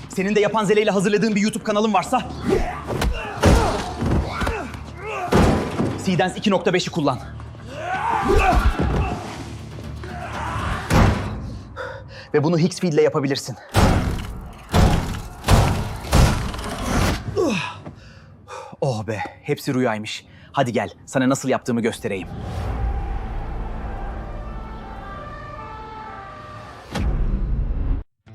Senin de yapan zeleyle hazırladığın bir YouTube kanalın varsa Seedance 2.5'i kullan. Ve bunu Higgsfield ile yapabilirsin. Oh be, hepsi rüyaymış. Hadi gel, sana nasıl yaptığımı göstereyim.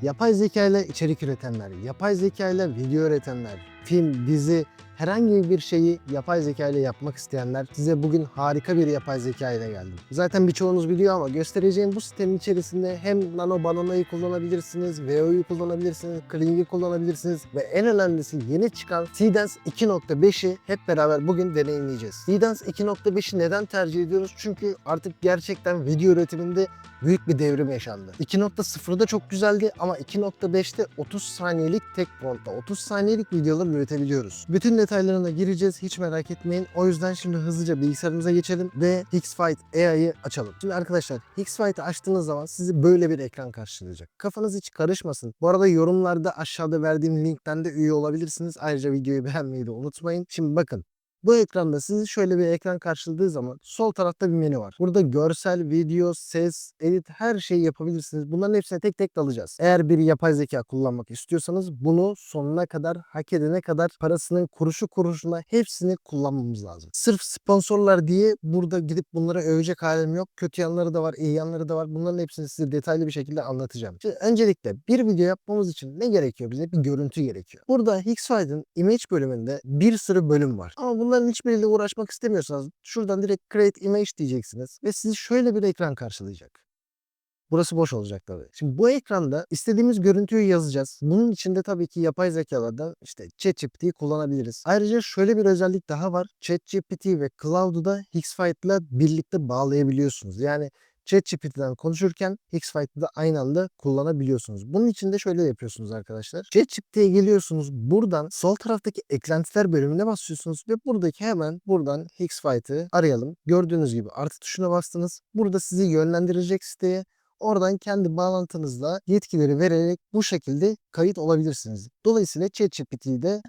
Yapay zeka ile içerik üretenler, yapay zeka ile video üretenler, film, dizi, herhangi bir şeyi yapay zeka ile yapmak isteyenler, size bugün harika bir yapay zeka ile geldim. Zaten birçoğunuz biliyor ama göstereceğim bu sitenin içerisinde hem Nano Banana'yı kullanabilirsiniz, Veo'yu kullanabilirsiniz, Kling'i kullanabilirsiniz ve en önemlisi yeni çıkan Seedance 2.5'i hep beraber bugün deneyimleyeceğiz. Seedance 2.5'i neden tercih ediyoruz? Çünkü artık gerçekten video üretiminde büyük bir devrim yaşandı. 2.0'da çok güzeldi ama 2.5'te 30 saniyelik tek frontta 30 saniyelik videolar üretebiliyoruz. Bütün detaylarına gireceğiz, hiç merak etmeyin. O yüzden şimdi hızlıca bilgisayarımıza geçelim ve Higgsfield AI'yı açalım. Şimdi arkadaşlar Higgsfield'i açtığınız zaman sizi böyle bir ekran karşılayacak. Kafanız hiç karışmasın. Bu arada yorumlarda aşağıda verdiğim linkten de üye olabilirsiniz. Ayrıca videoyu beğenmeyi de unutmayın. Şimdi bakın. Bu ekranda sizi şöyle bir ekran karşıladığı zaman sol tarafta bir menü var. Burada görsel, video, ses, edit her şeyi yapabilirsiniz. Bunların hepsine tek tek dalacağız. Eğer bir yapay zeka kullanmak istiyorsanız bunu sonuna kadar, hak edene kadar parasının kuruşu kuruşuna hepsini kullanmamız lazım. Sırf sponsorlar diye burada gidip bunlara övecek halim yok. Kötü yanları da var, iyi yanları da var. Bunların hepsini size detaylı bir şekilde anlatacağım. Şimdi öncelikle bir video yapmamız için ne gerekiyor bize? Bir görüntü gerekiyor. Burada Higgsfield'in Image bölümünde bir sürü bölüm var. Ama bunların hiçbiriyle uğraşmak istemiyorsanız şuradan direkt Create Image diyeceksiniz ve sizi şöyle bir ekran karşılayacak. Burası boş olacak tabii. Şimdi bu ekranda istediğimiz görüntüyü yazacağız. Bunun içinde tabii ki yapay zekalardan işte ChatGPT'yi kullanabiliriz. Ayrıca şöyle bir özellik daha var. ChatGPT ve Cloud'u da Higgsfield'la birlikte bağlayabiliyorsunuz. Yani ChatGPT'den konuşurken Higgsfield'ı da aynı anda kullanabiliyorsunuz. Bunun için de şöyle yapıyorsunuz arkadaşlar. ChatGPT'ye geliyorsunuz. Buradan sol taraftaki eklentiler bölümüne basıyorsunuz ve buradaki hemen buradan Higgsfield'ı arayalım. Gördüğünüz gibi artı tuşuna bastınız. Burada sizi yönlendirecek siteye. Oradan kendi bağlantınızla yetkileri vererek bu şekilde kayıt olabilirsiniz. Dolayısıyla ChatGPT'yi de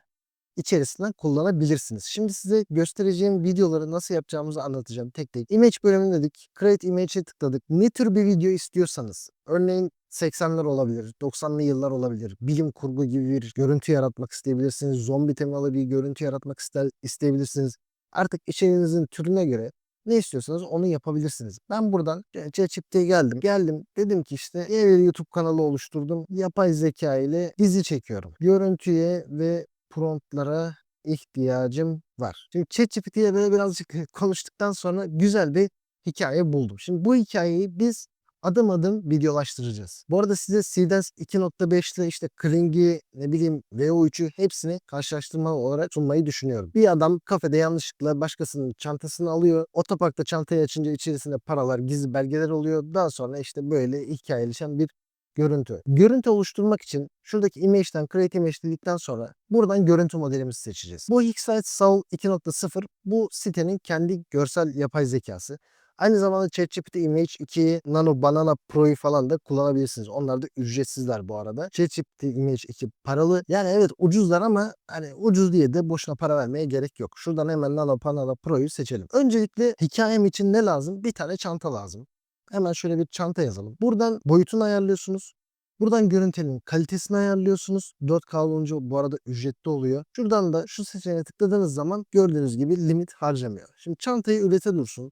içerisinden kullanabilirsiniz. Şimdi size göstereceğim videoları nasıl yapacağımızı anlatacağım tek tek. Image bölümünde dedik. Create Image'e tıkladık. Ne tür bir video istiyorsanız, örneğin 80'ler olabilir, 90'lı yıllar olabilir, bilim kurgu gibi bir görüntü yaratmak isteyebilirsiniz, zombi temalı bir görüntü yaratmak isteyebilirsiniz. Artık içeriğinizin türüne göre ne istiyorsanız onu yapabilirsiniz. Ben buradan ChatGPT'ye geldim. Dedim ki işte yeni bir YouTube kanalı oluşturdum. Yapay zeka ile dizi çekiyorum. Görüntüye ve promptlara ihtiyacım var. Şimdi ChatGPT'ye böyle birazcık konuştuktan sonra güzel bir hikaye buldum. Şimdi bu hikayeyi biz adım adım videolaştıracağız. Bu arada size Seedance 2.5 ile işte Kling'i, ne bileyim VO3'ü hepsini karşılaştırma olarak sunmayı düşünüyorum. Bir adam kafede yanlışlıkla başkasının çantasını alıyor. Otoparkta çantayı açınca içerisinde paralar, gizli belgeler oluyor. Daha sonra işte böyle hikayeleşen bir görüntü. Görüntü oluşturmak için şuradaki Image'den Create Image dedikten sonra buradan görüntü modelimizi seçeceğiz. Bu Higgsfield Saul 2.0 bu sitenin kendi görsel yapay zekası. Aynı zamanda ChatGPT Image 2, Nano Banana Pro'yu falan da kullanabilirsiniz. Onlar da ücretsizler bu arada. ChatGPT Image 2 paralı. Yani evet ucuzlar ama hani ucuz diye de boşuna para vermeye gerek yok. Şuradan hemen Nano Banana Pro'yu seçelim. Öncelikle hikayem için ne lazım? Bir tane çanta lazım. Hemen şöyle bir çanta yazalım. Buradan boyutunu ayarlıyorsunuz. Buradan görüntünün kalitesini ayarlıyorsunuz. 4K olunca bu arada ücretli oluyor. Şuradan da şu seçeneğe tıkladığınız zaman gördüğünüz gibi limit harcamıyor. Şimdi çantayı ürete dursun.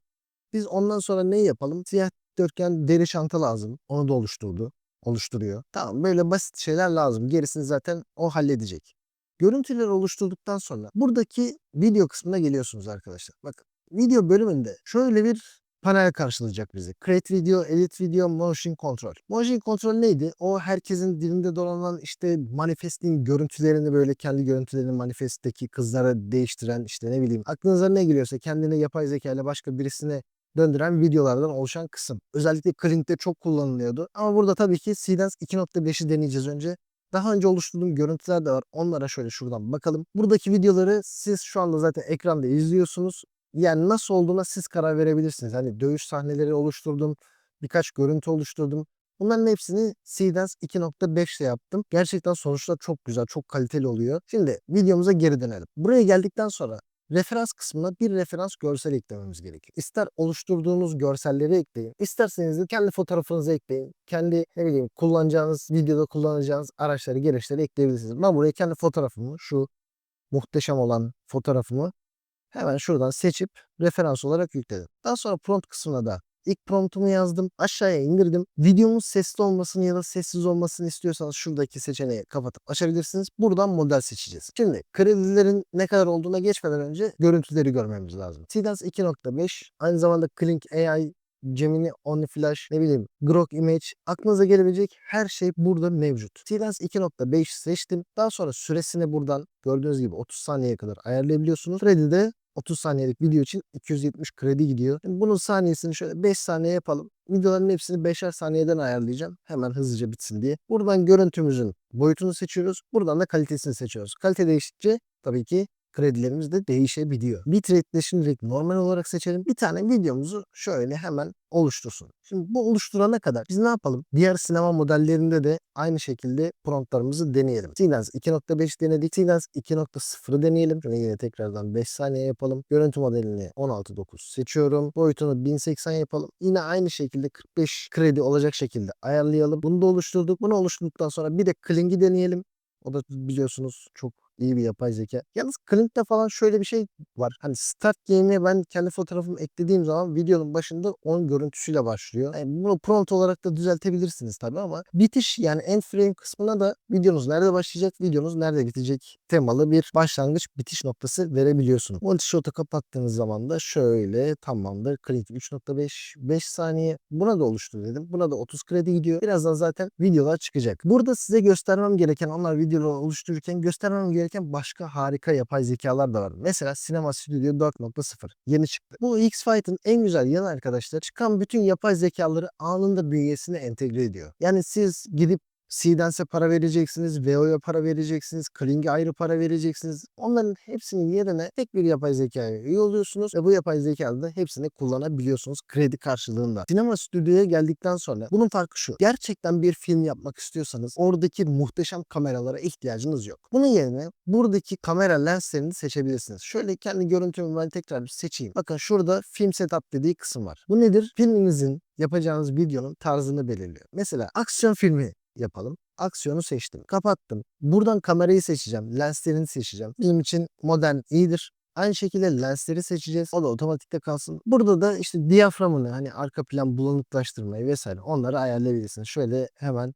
Biz ondan sonra ne yapalım? Siyah dörtgen deri çanta lazım. Onu da oluşturuyor. Tamam böyle basit şeyler lazım. Gerisini zaten o halledecek. Görüntüleri oluşturduktan sonra buradaki video kısmına geliyorsunuz arkadaşlar. Bakın video bölümünde şöyle bir panel karşılayacak bizi. Create Video, Edit Video, Motion Control. Motion Control neydi? O herkesin dilinde dolanan işte manifestin görüntülerini böyle kendi görüntülerini manifestteki kızlara değiştiren işte ne bileyim aklınıza ne geliyorsa kendine yapay zeka ile başka birisine döndüren videolardan oluşan kısım. Özellikle Clink'te çok kullanılıyordu. Ama burada tabii ki Seedance 2.5'i deneyeceğiz önce. Daha önce oluşturduğum görüntüler de var. Onlara şöyle şuradan bakalım. Buradaki videoları siz şu anda zaten ekranda izliyorsunuz. Yani nasıl olduğuna siz karar verebilirsiniz. Hani dövüş sahneleri oluşturdum. Birkaç görüntü oluşturdum. Bunların hepsini Seedance 2.5 ile yaptım. Gerçekten sonuçlar çok güzel, çok kaliteli oluyor. Şimdi videomuza geri dönelim. Buraya geldikten sonra referans kısmına bir referans görsel eklememiz gerekiyor. İster oluşturduğunuz görselleri ekleyin, isterseniz de kendi fotoğrafınızı ekleyin. Kendi ne bileyim kullanacağınız, videoda kullanacağınız araçları, gereçleri ekleyebilirsiniz. Ben buraya kendi fotoğrafımı, şu muhteşem olan fotoğrafımı hemen şuradan seçip referans olarak yükledim. Daha sonra prompt kısmına da ilk promptumu yazdım. Aşağıya indirdim. Videomun sesli olmasını ya da sessiz olmasını istiyorsanız şuradaki seçeneği kapatıp açabilirsiniz. Buradan model seçeceğiz. Şimdi kredilerin ne kadar olduğuna geçmeden önce görüntüleri görmemiz lazım. Seedance 2.5 aynı zamanda Kling AI, Gemini, OmniFlash, ne bileyim, Grok Image, aklınıza gelebilecek her şey burada mevcut. Seedance 2.5 seçtim. Daha sonra süresini buradan gördüğünüz gibi 30 saniyeye kadar ayarlayabiliyorsunuz. Kredi de 30 saniyelik video için 270 kredi gidiyor. Şimdi bunun saniyesini şöyle 5 saniye yapalım. Videoların hepsini 5'er saniyeden ayarlayacağım. Hemen hızlıca bitsin diye. Buradan görüntümüzün boyutunu seçiyoruz. Buradan da kalitesini seçiyoruz. Kalite değiştikçe tabii ki kredilerimiz de değişebiliyor. Bitrate'de şimdilik normal olarak seçelim. Bir tane videomuzu şöyle hemen oluştursun. Şimdi bu oluşturana kadar biz ne yapalım? Diğer sinema modellerinde de aynı şekilde promptlarımızı deneyelim. Seedance 2.5 denedik. Seedance 2.0'ı deneyelim. Şöyle yine tekrardan 5 saniye yapalım. Görüntü modelini 16.9 seçiyorum. Boyutunu 1080 yapalım. Yine aynı şekilde 45 kredi olacak şekilde ayarlayalım. Bunu da oluşturduk. Bunu oluşturduktan sonra bir de Kling'i deneyelim. O da biliyorsunuz çok iyi bir yapay zeka. Yalnız Clint'te falan şöyle bir şey var. Hani Start Game'e ben kendi fotoğrafımı eklediğim zaman videonun başında onun görüntüsüyle başlıyor. Yani bunu prompt olarak da düzeltebilirsiniz tabii ama bitiş, yani end frame kısmına da videonuz nerede başlayacak, videonuz nerede bitecek temalı bir başlangıç bitiş noktası verebiliyorsunuz. Multishot'u kapattığınız zaman da şöyle tamamdır. Clint 3.5 5 saniye. Buna da oluştur dedim. Buna da 30 kredi gidiyor. Birazdan zaten videolar çıkacak. Burada size göstermem gereken, onlar videoları oluştururken göstermem gereken başka harika yapay zekalar da var. Mesela Cinema Studio 4.0 yeni çıktı. Bu X-Fight'ın en güzel yanı arkadaşlar, çıkan bütün yapay zekaları anında bünyesine entegre ediyor. Yani siz gidip Seedance'e para vereceksiniz, VO'ya para vereceksiniz, Kling'e ayrı para vereceksiniz. Onların hepsinin yerine tek bir yapay zekaya üye oluyorsunuz ve bu yapay zekada da hepsini kullanabiliyorsunuz kredi karşılığında. Sinema Stüdyo'ya geldikten sonra bunun farkı şu: gerçekten bir film yapmak istiyorsanız oradaki muhteşem kameralara ihtiyacınız yok. Bunun yerine buradaki kamera lenslerini seçebilirsiniz. Şöyle kendi görüntümü ben tekrar bir seçeyim. Bakın şurada film setup dediği kısım var. Bu nedir? Filminizin, yapacağınız videonun tarzını belirliyor. Mesela aksiyon filmi yapalım. Aksiyonu seçtim. Kapattım. Buradan kamerayı seçeceğim. Lenslerini seçeceğim. Benim için modern iyidir. Aynı şekilde lensleri seçeceğiz. O da otomatikte kalsın. Burada da işte diyaframını, hani arka plan bulanıklaştırmayı vesaire, onları ayarlayabilirsiniz. Şöyle hemen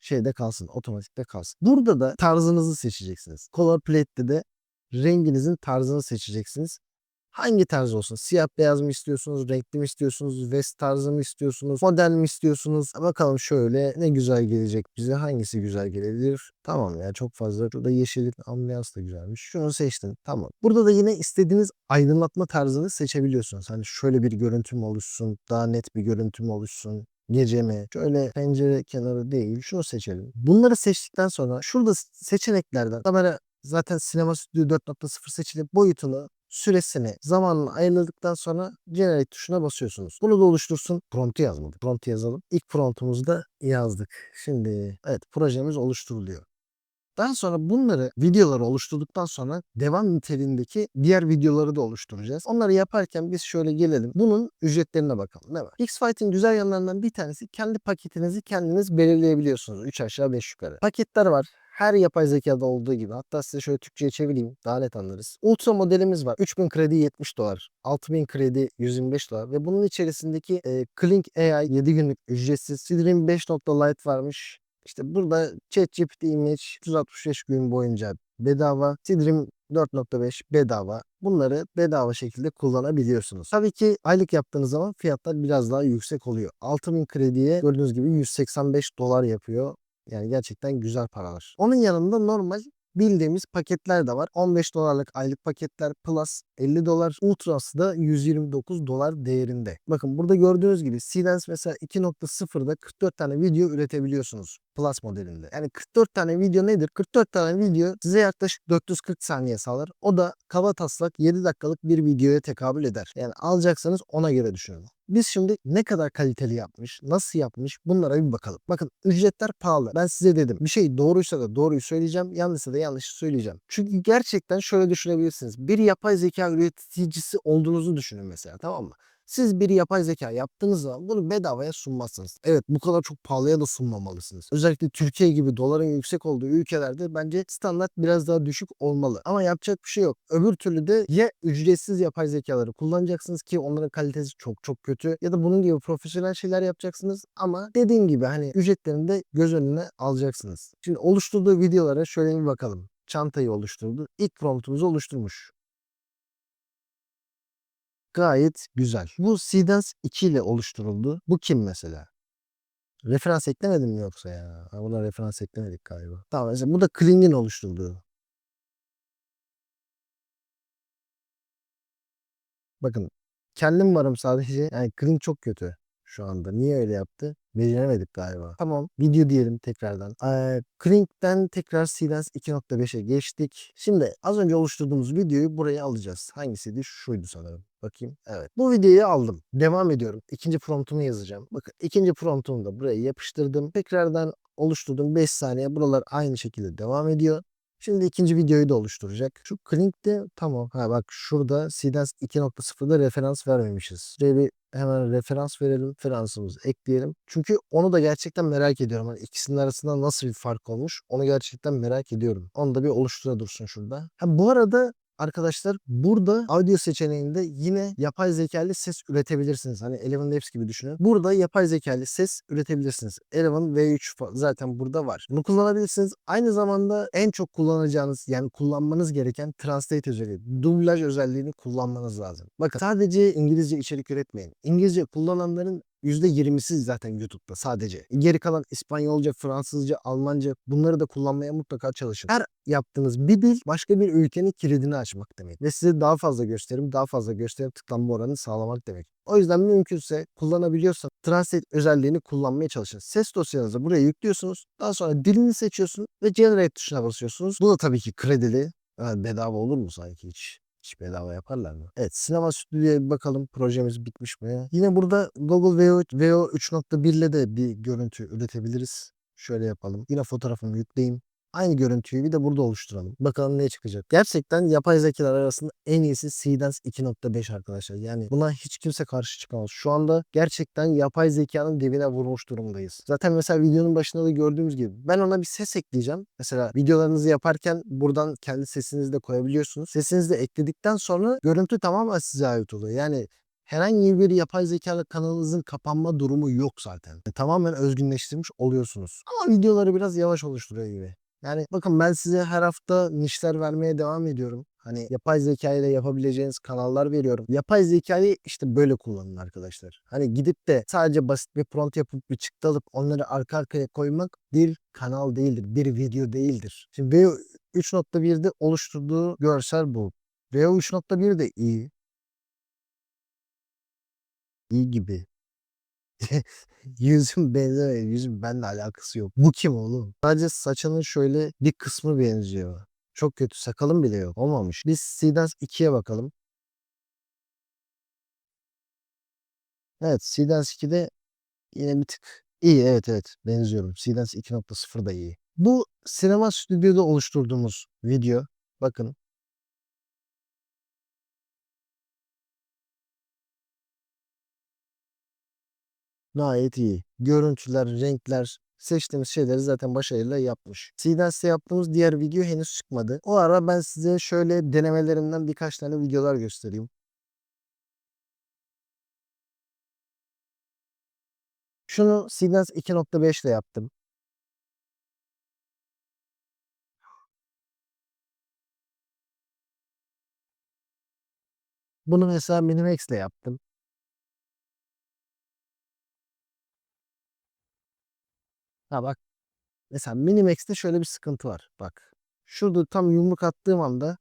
şeyde kalsın, otomatikte kalsın. Burada da tarzınızı seçeceksiniz. Color Plate'de de renginizin tarzını seçeceksiniz. Hangi tarz olsun? Siyah beyaz mı istiyorsunuz? Renkli mi istiyorsunuz? West tarzı mı istiyorsunuz? Model mi istiyorsunuz? Bakalım şöyle ne güzel gelecek bize. Hangisi güzel gelebilir? Tamam ya, çok fazla. Şurada yeşilin ambiyans da güzelmiş. Şunu seçtim. Tamam. Burada da yine istediğiniz aydınlatma tarzını seçebiliyorsunuz. Hani şöyle bir görüntü mü oluşsun? Daha net bir görüntü mü oluşsun? Gece mi? Şöyle pencere kenarı değil. Şunu seçelim. Bunları seçtikten sonra şurada seçeneklerden kamera, zaten Cinema Studio 4.0 seçilip boyutunu, süresini, zamanını ayarladıktan sonra Generate tuşuna basıyorsunuz. Bunu da oluştursun. Prompt'u yazmadık. Prompt'u yazalım. İlk prompt'umuzu da yazdık. Şimdi evet, projemiz oluşturuluyor. Daha sonra bunları, videoları oluşturduktan sonra devam niteliğindeki diğer videoları da oluşturacağız. Onları yaparken biz şöyle gelelim. Bunun ücretlerine bakalım. Ne var? X-Fight'in güzel yanlarından bir tanesi, kendi paketinizi kendiniz belirleyebiliyorsunuz. 3 aşağı 5 yukarı. Paketler var. Her yapay zekada olduğu gibi. Hatta size şöyle Türkçe'ye çevireyim, daha net anlarız. Ultra modelimiz var. 3000 kredi 70 dolar. 6000 kredi 125 dolar. Ve bunun içerisindeki Kling AI 7 günlük ücretsiz. Sidrim 5 Lite varmış. İşte burada ChatGPT Image 365 gün boyunca bedava. Sidrim 4.5 bedava. Bunları bedava şekilde kullanabiliyorsunuz. Tabii ki aylık yaptığınız zaman fiyatlar biraz daha yüksek oluyor. 6000 krediye gördüğünüz gibi 185 dolar yapıyor. Yani gerçekten güzel paralar. Onun yanında normal bildiğimiz paketler de var. 15 dolarlık aylık paketler plus 50 dolar. Ultra'sı da 129 dolar değerinde. Bakın burada gördüğünüz gibi Seedance mesela 2.0'da 44 tane video üretebiliyorsunuz. Plus modelinde. Yani 44 tane video nedir? 44 tane video size yaklaşık 440 saniye sağlar. O da kabataslak 7 dakikalık bir videoya tekabül eder. Yani alacaksanız ona göre düşünün. Biz şimdi ne kadar kaliteli yapmış, nasıl yapmış bunlara bir bakalım. Bakın ücretler pahalı. Ben size dedim bir şey doğruysa da doğruyu söyleyeceğim, yanlışsa da yanlışı söyleyeceğim. Çünkü gerçekten şöyle düşünebilirsiniz. Bir yapay zeka üreticisi olduğunuzu düşünün mesela, tamam mı? Siz bir yapay zeka yaptığınız zaman bunu bedavaya sunmazsınız. Evet, bu kadar çok pahalıya da sunmamalısınız. Özellikle Türkiye gibi doların yüksek olduğu ülkelerde bence standart biraz daha düşük olmalı. Ama yapacak bir şey yok. Öbür türlü de ya ücretsiz yapay zekaları kullanacaksınız ki onların kalitesi çok çok kötü, ya da bunun gibi profesyonel şeyler yapacaksınız ama dediğim gibi hani ücretlerini de göz önüne alacaksınız. Şimdi oluşturduğu videolara şöyle bir bakalım. Çantayı oluşturdu. İlk promptumuzu oluşturmuş. Gayet güzel. Bu Seedance 2 ile oluşturuldu. Bu kim mesela? Referans eklemedim mi yoksa ya? Ha, buna referans eklemedik galiba. Tamam, mesela bu da Kling'in oluşturduğu. Bakın kendim varım sadece. Yani Kling çok kötü şu anda. Niye öyle yaptı? Beceremedik galiba. Tamam, video diyelim tekrardan. Kling'den tekrar Seedance 2.5'e geçtik. Şimdi az önce oluşturduğumuz videoyu buraya alacağız. Hangisiydi? Şuydu sanırım. Bakayım. Evet. Bu videoyu aldım. Devam ediyorum. İkinci promptumu yazacağım. Bakın ikinci promptumu da buraya yapıştırdım. Tekrardan oluşturdum. 5 saniye. Buralar aynı şekilde devam ediyor. Şimdi ikinci videoyu da oluşturacak. Şu Klink'te tamam. Ha bak şurada Seedance 2.0'da referans vermemişiz. Şuraya bir hemen referans verelim. Referansımızı ekleyelim. Çünkü onu da gerçekten merak ediyorum. Hani ikisinin arasında nasıl bir fark olmuş onu gerçekten merak ediyorum. Onu da bir oluştura dursun şurada. Ha, bu arada arkadaşlar burada audio seçeneğinde yine yapay zekalı ses üretebilirsiniz. Hani Eleven Labs gibi düşünün. Burada yapay zekalı ses üretebilirsiniz. Eleven V3 zaten burada var. Bunu kullanabilirsiniz. Aynı zamanda en çok kullanacağınız yani kullanmanız gereken Translate özelliği, dublaj özelliğini kullanmanız lazım. Bakın sadece İngilizce içerik üretmeyin. İngilizce kullananların %20'si zaten YouTube'da sadece. Geri kalan İspanyolca, Fransızca, Almanca bunları da kullanmaya mutlaka çalışın. Her yaptığınız bir dil başka bir ülkenin kilidini açmak demek. Ve size daha fazla gösterim, daha fazla gösterim tıklanma oranını sağlamak demek. O yüzden mümkünse kullanabiliyorsanız Translate özelliğini kullanmaya çalışın. Ses dosyanızı buraya yüklüyorsunuz. Daha sonra dilini seçiyorsunuz ve Generate tuşuna basıyorsunuz. Bu da tabii ki kredili. Ha, bedava olur mu sanki hiç? Hiç bedava yaparlar mı? Evet, Sinema Stüdyo'ya bir bakalım projemiz bitmiş mi? Yine burada Google VO 3.1 ile de bir görüntü üretebiliriz. Şöyle yapalım. Yine fotoğrafımı yükleyeyim. Aynı görüntüyü bir de burada oluşturalım. Bakalım ne çıkacak. Gerçekten yapay zekalar arasında en iyisi Seedance 2.5 arkadaşlar. Yani buna hiç kimse karşı çıkamaz. Şu anda gerçekten yapay zekanın dibine vurmuş durumdayız. Zaten mesela videonun başında da gördüğümüz gibi ben ona bir ses ekleyeceğim. Mesela videolarınızı yaparken buradan kendi sesinizi de koyabiliyorsunuz. Sesinizi de ekledikten sonra görüntü tamamen size ait oluyor. Yani herhangi bir yapay zekalı kanalınızın kapanma durumu yok zaten. Tamamen özgünleştirmiş oluyorsunuz. Ama videoları biraz yavaş oluşturuyor gibi. Yani bakın ben size her hafta nişler vermeye devam ediyorum. Hani yapay zeka ile yapabileceğiniz kanallar veriyorum. Yapay zekayı işte böyle kullanın arkadaşlar. Hani gidip de sadece basit bir prompt yapıp bir çıktı alıp onları arka arkaya koymak bir kanal değildir. Bir video değildir. Şimdi VO 3.1'de oluşturduğu görsel bu. VO 3.1 de iyi. İyi gibi. Yüzüm benzemiyor. Yüzüm benimle alakası yok. Bu kim oğlum? Sadece saçının şöyle bir kısmı benziyor. Çok kötü. Sakalım bile yok. Olmamış. Biz Seedance 2'ye bakalım. Evet, Seedance 2'de yine bir tık iyi. Evet evet. Benziyorum. Seedance 2.0 da iyi. Bu sinema stüdyoda oluşturduğumuz video. Bakın. Gayet iyi. Görüntüler, renkler, seçtiğimiz şeyleri zaten başarıyla yapmış. Seedance'de yaptığımız diğer video henüz çıkmadı. O ara ben size şöyle denemelerimden birkaç tane videolar göstereyim. Şunu Seedance 2.5 ile yaptım. Bunu mesela Minimax ile yaptım. Ha bak, mesela Minimax'te şöyle bir sıkıntı var. Bak. Şurada tam yumruk attığım anda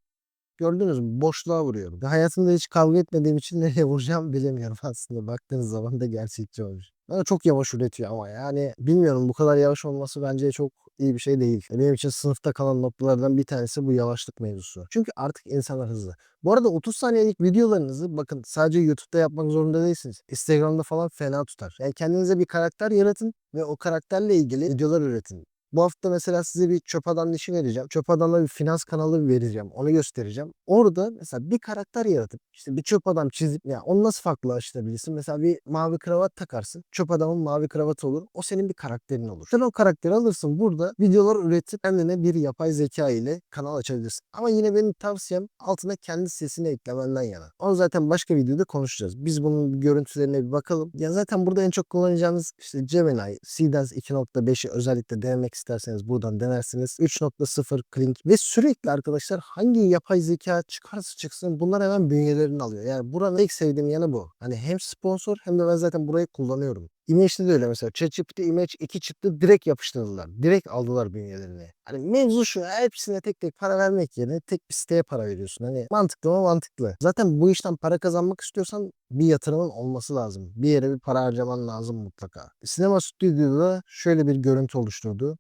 gördünüz mü? Boşluğa vuruyorum. Hayatımda hiç kavga etmediğim için nereye vuracağımı bilemiyorum aslında. Baktığınız zaman da gerçekçi olmuş. Ama çok yavaş üretiyor ama yani bilmiyorum, bu kadar yavaş olması bence çok iyi bir şey değil. Benim için sınıfta kalan noktalardan bir tanesi bu yavaşlık mevzusu. Çünkü artık insanlar hızlı. Bu arada 30 saniyelik videolarınızı bakın sadece YouTube'da yapmak zorunda değilsiniz. Instagram'da falan fena tutar. Yani kendinize bir karakter yaratın ve o karakterle ilgili videolar üretin. Bu hafta mesela size bir çöp adam işi vereceğim. Çöp adamla bir finans kanalı vereceğim. Onu göstereceğim. Orada mesela bir karakter yaratıp işte bir çöp adam çizip ya onu nasıl farklılaştırabilirsin? Mesela bir mavi kravat takarsın. Çöp adamın mavi kravatı olur. O senin bir karakterin olur. Sen o karakteri alırsın burada videolar üretip kendine bir yapay zeka ile kanal açabilirsin. Ama yine benim tavsiyem altına kendi sesini eklemenden yana. Onu zaten başka videoda konuşacağız. Biz bunun görüntülerine bir bakalım. Ya zaten burada en çok kullanacağınız işte Gemini, Seedance 2.5'i özellikle denemek isterseniz buradan denersiniz. 3.0 Kling ve sürekli arkadaşlar hangi yapay zeka çıkarsa çıksın bunlar hemen bünyelerini alıyor. Yani buranın ilk sevdiğim yanı bu. Hani hem sponsor hem de ben zaten burayı kullanıyorum. Image'de de öyle mesela. ChatGPT Image 2 çıktı direkt yapıştırdılar. Direkt aldılar bünyelerini. Hani mevzu şu hepsine tek tek para vermek yerine tek bir siteye para veriyorsun. Hani mantıklı mı mantıklı. Zaten bu işten para kazanmak istiyorsan bir yatırımın olması lazım. Bir yere bir para harcaman lazım mutlaka. Sinema Stüdyo'da şöyle bir görüntü oluşturdu.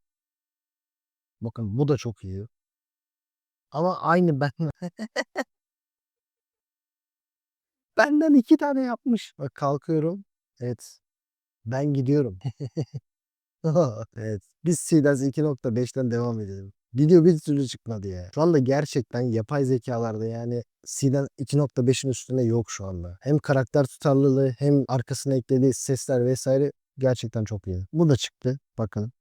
Bakın bu da çok iyi. Ama aynı ben benden 2 tane yapmış. Bak kalkıyorum. Evet. Ben gidiyorum. Evet. Biz Seedance 2.5'ten devam edelim. Video bir türlü çıkmadı ya. Şu anda gerçekten yapay zekalarda yani Seedance 2.5'in üstünde yok şu anda. Hem karakter tutarlılığı hem arkasına eklediği sesler vesaire gerçekten çok iyi. Bu da çıktı. Bakın.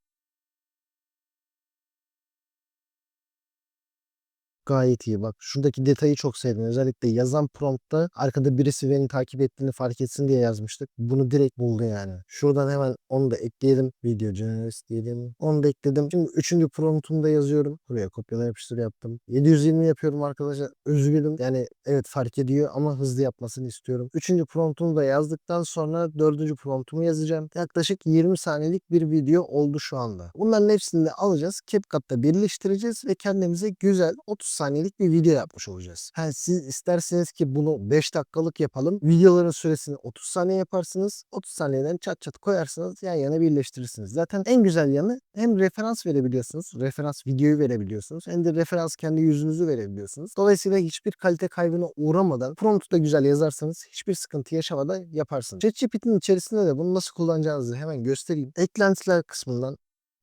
Gayet iyi bak. Şuradaki detayı çok sevdim. Özellikle yazan promptta arkada birisi beni takip ettiğini fark etsin diye yazmıştık. Bunu direkt buldu yani. Şuradan hemen onu da ekleyelim. Video journalist diyelim. Onu da ekledim. Şimdi üçüncü promptumu da yazıyorum. Buraya kopyala yapıştır yaptım. 720 yapıyorum arkadaşlar. Üzgünüm. Yani evet fark ediyor ama hızlı yapmasını istiyorum. Üçüncü promptumu da yazdıktan sonra dördüncü promptumu yazacağım. Yaklaşık 20 saniyelik bir video oldu şu anda. Bunların hepsini de alacağız. CapCut'ta birleştireceğiz ve kendimize güzel 30 saniyelik bir video yapmış olacağız. Yani siz isterseniz ki bunu 5 dakikalık yapalım. Videoların süresini 30 saniye yaparsınız. 30 saniyeden çat çat koyarsınız. Yan yana birleştirirsiniz. Zaten en güzel yanı hem referans verebiliyorsunuz. Referans videoyu verebiliyorsunuz. Hem de referans kendi yüzünüzü verebiliyorsunuz. Dolayısıyla hiçbir kalite kaybına uğramadan promptu da güzel yazarsanız hiçbir sıkıntı yaşamadan yaparsınız. ChatGPT'nin içerisinde de bunu nasıl kullanacağınızı hemen göstereyim. Eklentiler kısmından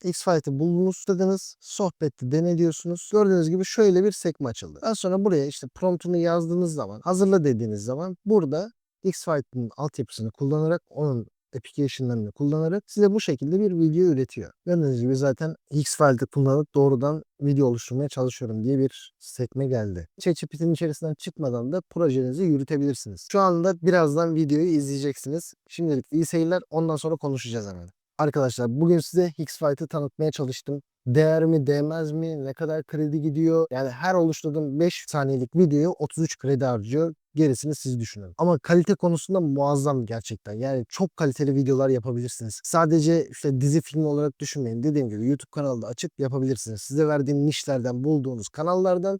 X-Fight'ı buldunuz dediniz. Sohbette dene diyorsunuz. Gördüğünüz gibi şöyle bir sekme açıldı. Daha sonra buraya işte promptunu yazdığınız zaman, hazırla dediğiniz zaman burada X-Fight'ın altyapısını kullanarak onun application'larını kullanarak size bu şekilde bir video üretiyor. Gördüğünüz gibi zaten X-File'ı kullanıp doğrudan video oluşturmaya çalışıyorum diye bir sekme geldi. ChatGPT'nin içerisinden çıkmadan da projenizi yürütebilirsiniz. Şu anda birazdan videoyu izleyeceksiniz. Şimdilik iyi seyirler. Ondan sonra konuşacağız hemen. Arkadaşlar bugün size X-Fight'ı tanıtmaya çalıştım. Değer mi, değmez mi, ne kadar kredi gidiyor? Yani her oluşturduğum 5 saniyelik videoya 33 kredi harcıyor. Gerisini siz düşünün. Ama kalite konusunda muazzam gerçekten. Yani çok kaliteli videolar yapabilirsiniz. Sadece işte dizi filmi olarak düşünmeyin. Dediğim gibi YouTube kanalda açıp yapabilirsiniz. Size verdiğim nişlerden bulduğunuz kanallardan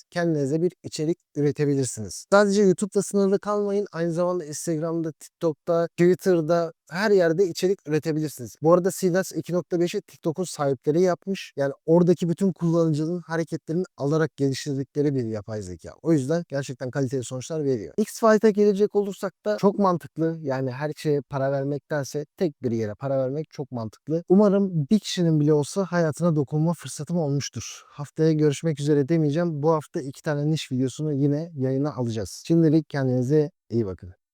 kendinize bir içerik üretebilirsiniz. Sadece YouTube'da sınırlı kalmayın. Aynı zamanda Instagram'da, TikTok'ta, Twitter'da her yerde içerik üretebilirsiniz. Bu arada Seedance 2.5'i TikTok'un sahipleri yapmış. Yani oradaki bütün kullanıcının hareketlerini alarak geliştirdikleri bir yapay zeka. O yüzden gerçekten kaliteli sonuçlar veriyor. X-Fight'a gelecek olursak da çok mantıklı. Yani her şeye para vermektense tek bir yere para vermek çok mantıklı. Umarım bir kişinin bile olsa hayatına dokunma fırsatım olmuştur. Haftaya görüşmek üzere demeyeceğim. Bu hafta 2 tane niş videosunu yine yayına alacağız. Şimdilik kendinize iyi bakın.